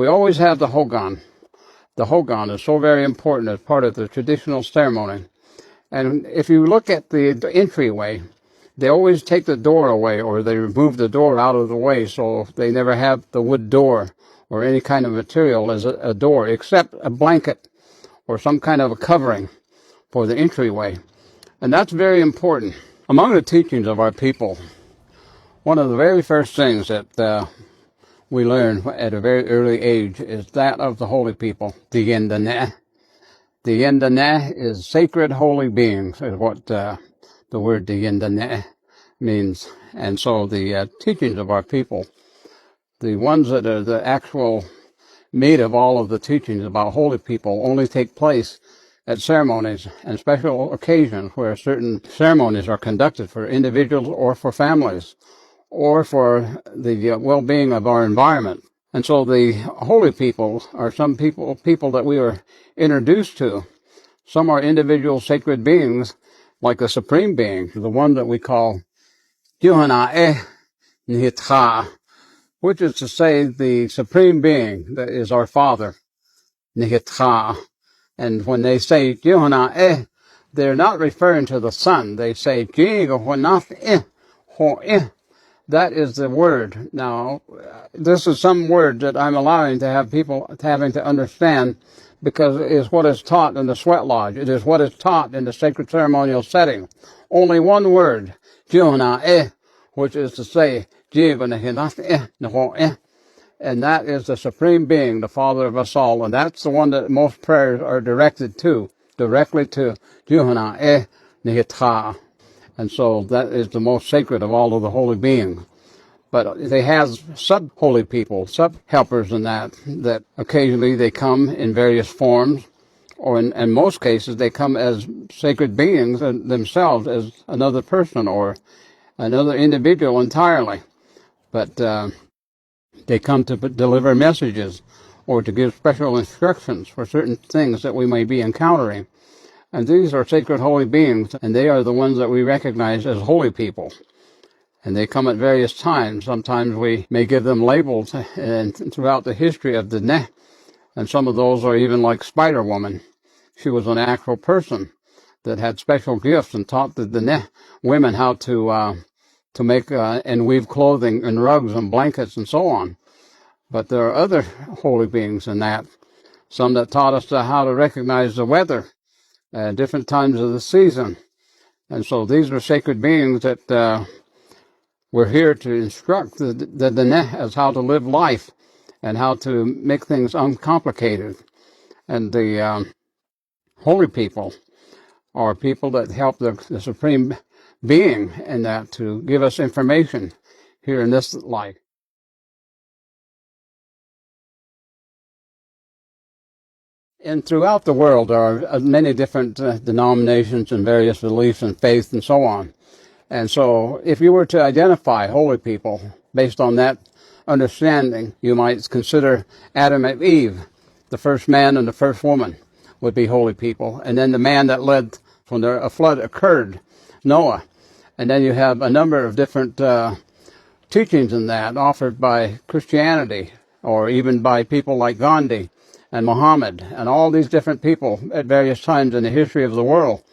we always have the Hogan. The Hogan is so very important as part of the traditional ceremony. And if you look at the entryway, they always take the door away, or they remove the door out of the way, so they never have the wood door or any kind of material as a door, except a blanket or some kind of a covering for the entryway. And that's very important. Among the teachings of our people, one of the very first things that we learn at a very early age is that of the holy people, the Yendane. The Yendane is sacred holy beings, is what the word the Yendane means. And so the teachings of our people, the ones that are the actual meat of all of the teachings about holy people, only take place at ceremonies and special occasions where certain ceremonies are conducted for individuals or for families or for the well-being of our environment. And so the holy people are some people that we are introduced to. Some are individual sacred beings, like the Supreme Being, the one that we call Yuhana'eh Nihitra, which is to say the Supreme Being that is our Father, Nihitra. And when they say Yuhana'eh, they're not referring to the Son. They say Ji'gahwana'eh Ho'eh. That is the word. Now, this is some word that I'm allowing to have people having to understand, because it is what is taught in the sweat lodge. It is what is taught in the sacred ceremonial setting. Only one word, Ji'gahwana'eh, which is to say, Ji'gahwana'eh, and that is the Supreme Being, the Father of us all, and that's the one that most prayers are directed to, directly to Yuhana'eh Nihitra. And so that is the most sacred of all of the holy beings. But they have sub-holy people, sub-helpers in that occasionally they come in various forms, or in most cases they come as sacred beings themselves, as another person or another individual entirely. But they come to deliver messages or to give special instructions for certain things that we may be encountering. And these are sacred holy beings, and they are the ones that we recognize as holy people. And they come at various times. Sometimes we may give them labels, and throughout the history of the Neh, and some of those are even like Spider Woman. She was an actual person that had special gifts and taught the Neh women how to make and weave clothing and rugs and blankets and so on. But there are other holy beings in that. Some that taught us how to recognize the weather at different times of the season. And so these are sacred beings that we're here to instruct the Neh as how to live life and how to make things uncomplicated. And the holy people are people that help the Supreme Being in that to give us information here in this life. And throughout the world, there are many different denominations and various beliefs and faiths and so on. And so if you were to identify holy people based on that understanding, you might consider Adam and Eve, the first man and the first woman, would be holy people. And then the man that led when a flood occurred, Noah. And then you have a number of different teachings in that offered by Christianity, or even by people like Gandhi and Muhammad, and all these different people at various times in the history of the world